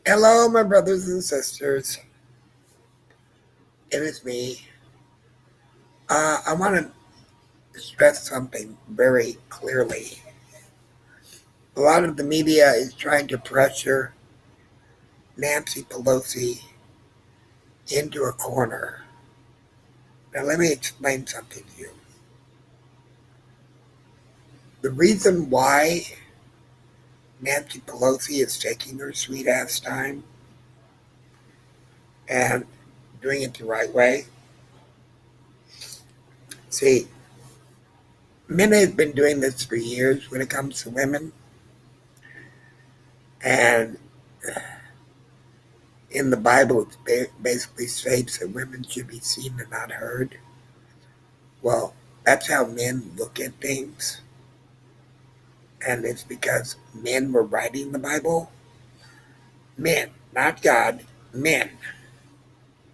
Hello, my brothers and sisters. It is me. I want to stress something very clearly. A lot of the media is trying to pressure Nancy Pelosi into a corner. Now, let me explain something to you. The reason why Nancy Pelosi is taking her sweet ass time and doing it the right way. See, men have been doing this for years when it comes to women, and in the Bible, it basically states that women should be seen and not heard. Well, that's how men look at things. And it's because men were writing the Bible. Men, not God, men.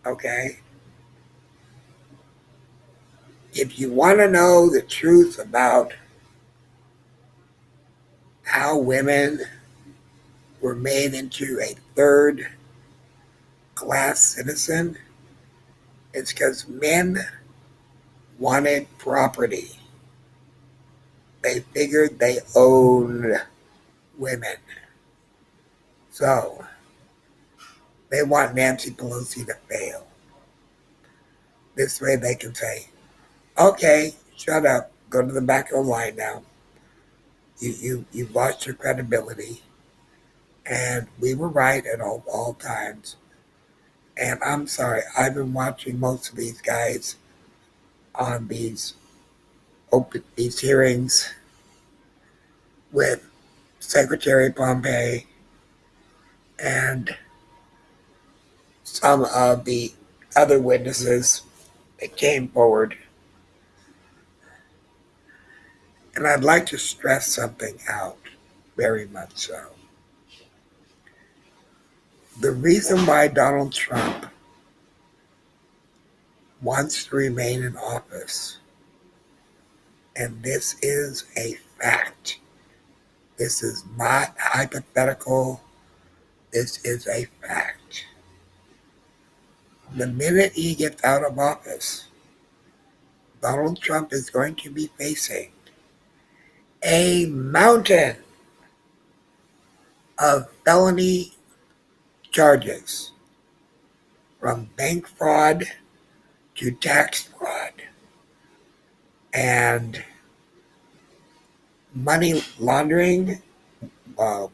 Okay? If you want to know the truth about how women were made into a third class citizen, it's because men wanted property. They figured they owned women. So they want Nancy Pelosi to fail. This way they can say, okay, shut up, go to the back of the line now. You've lost your credibility. And we were right at all times. And I'm sorry, I've been watching most of these guys on these hearings with Secretary Pompeo and some of the other witnesses that came forward. And I'd like to stress something out, very much so. The reason why Donald Trump wants to remain in office, and this is a fact, this is not hypothetical, this is a fact. The minute he gets out of office, Donald Trump is going to be facing a mountain of felony charges, from bank fraud to tax fraud and money laundering, uh,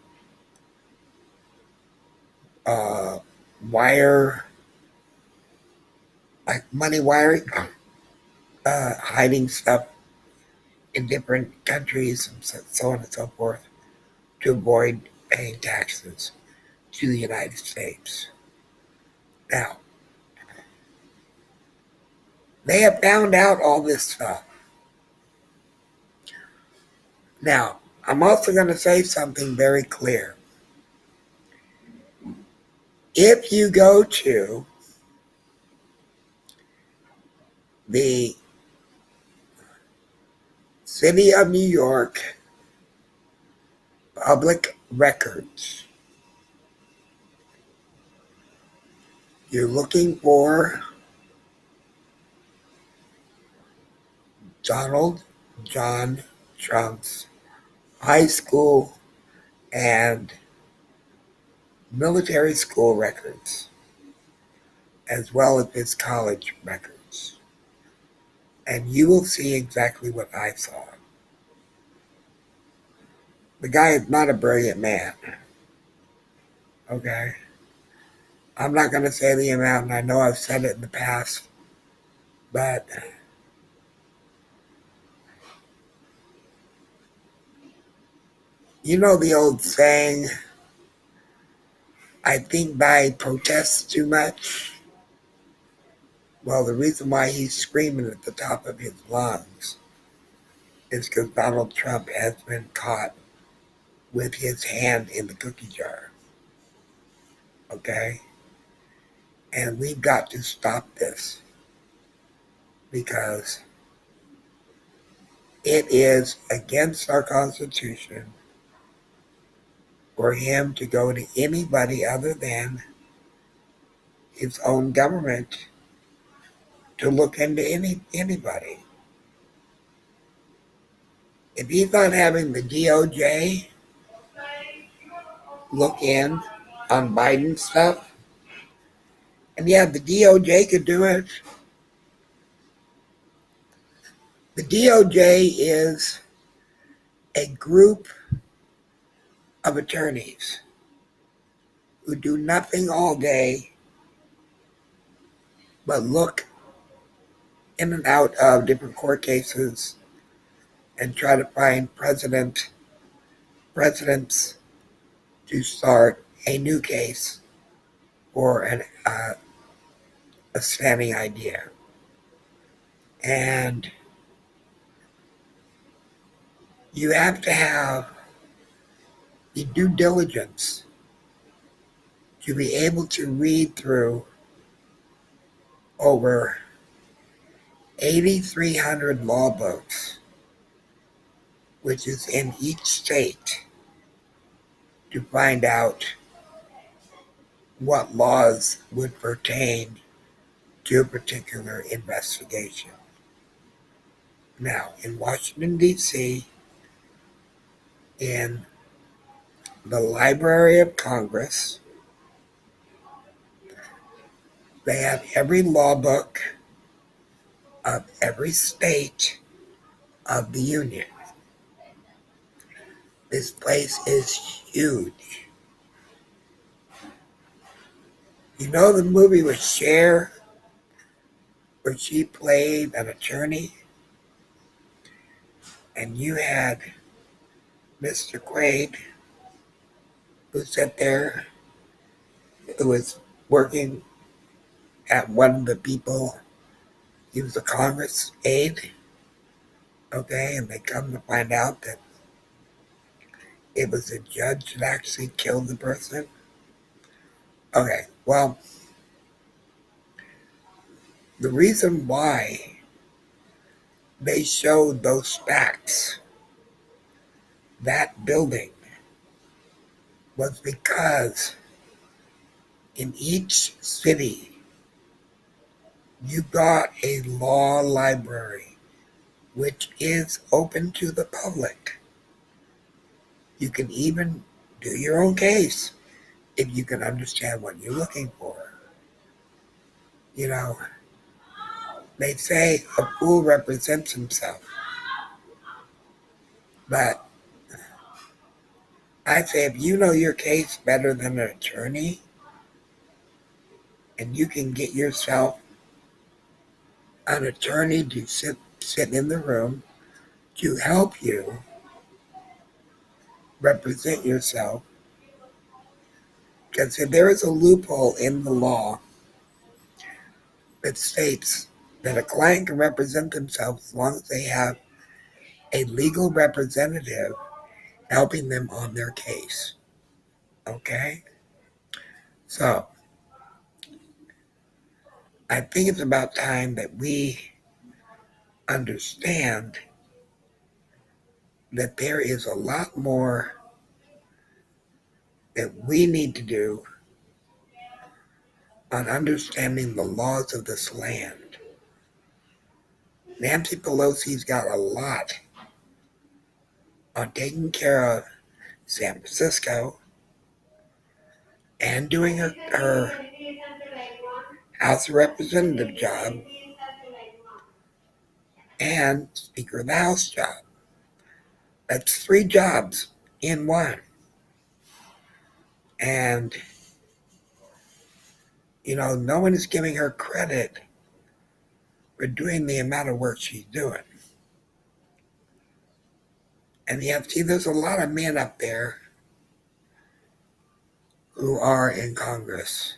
uh, wire, like money wiring, hiding stuff in different countries and so on and so forth to avoid paying taxes to the United States. Now, they have found out all this stuff. Now, I'm also going to say something very clear. If you go to the City of New York public records, you're looking for Donald John Trump's high school and military school records, as well as his college records. And you will see exactly what I saw. The guy is not a brilliant man. Okay? I'm not going to say the amount, and I know I've said it in the past, but you know the old saying, I think I protest too much? Well, the reason why he's screaming at the top of his lungs is because Donald Trump has been caught with his hand in the cookie jar. Okay? And we've got to stop this because it is against our Constitution for him to go to anybody other than his own government to look into anybody. If he's not having the DOJ look in on Biden stuff, and yeah, the DOJ could do it. The DOJ is a group of attorneys who do nothing all day but look in and out of different court cases and try to find presidents to start a new case for a standing idea. And you have to have the due diligence to be able to read through over 8,300 law books, which is in each state, to find out what laws would pertain to a particular investigation. Now, in Washington, D.C., in the Library of Congress, they have every law book of every state of the Union. This place is huge. You know the movie with Cher, where she played an attorney, and you had Mr. Quaid, who sat there, who was working at one of the people, he was a Congress aide, okay, and they come to find out that it was a judge that actually killed the person. Okay, well, the reason why they showed those facts, that building, was because in each city you got a law library which is open to the public. You can even do your own case if you can understand what you're looking for. You know, they say a fool represents himself, but I say if you know your case better than an attorney, and you can get yourself an attorney to sit in the room to help you represent yourself, because if there is a loophole in the law that states that a client can represent themselves as long as they have a legal representative helping them on their case. Okay? So, I think it's about time that we understand that there is a lot more that we need to do on understanding the laws of this land. Nancy Pelosi's got a lot on taking care of San Francisco and doing her House of Representative job and Speaker of the House job. That's 3 jobs in one. And, no one is giving her credit for doing the amount of work she's doing. And yet, see, there's a lot of men up there who are in Congress.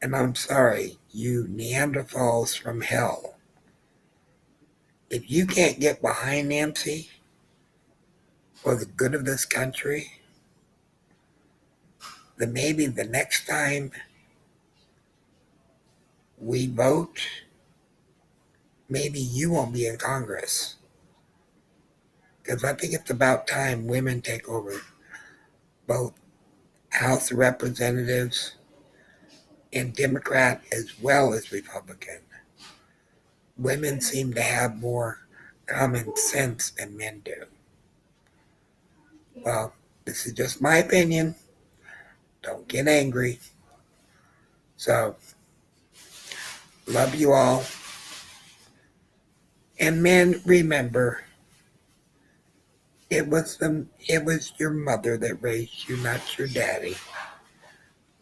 And I'm sorry, you Neanderthals from hell. If you can't get behind Nancy for the good of this country, then maybe the next time we vote, maybe you won't be in Congress. Because I think it's about time women take over both House of Representatives and Democrat as well as Republican. Women seem to have more common sense than men do. Well, this is just my opinion. Don't get angry. So, love you all. And men, remember, it was your mother that raised you, not your daddy.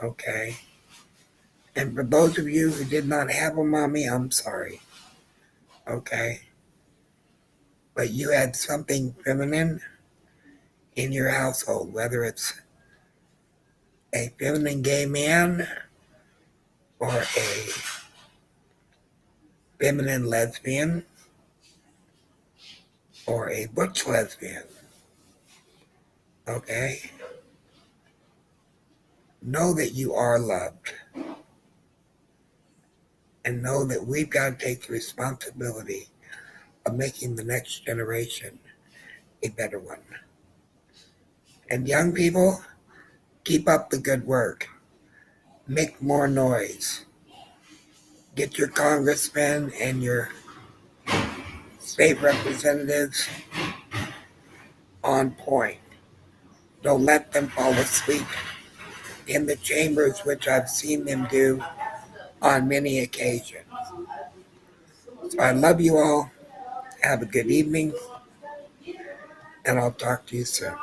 Okay? And for those of you who did not have a mommy, I'm sorry. Okay? But you had something feminine in your household, whether it's a feminine gay man or a feminine lesbian or a butch lesbian. Okay? Know that you are loved. And know that we've got to take the responsibility of making the next generation a better one. And young people, keep up the good work. Make more noise. Get your congressmen and your state representatives on point. Don't let them fall asleep in the chambers, which I've seen them do on many occasions. So I love you all. Have a good evening, and I'll talk to you soon.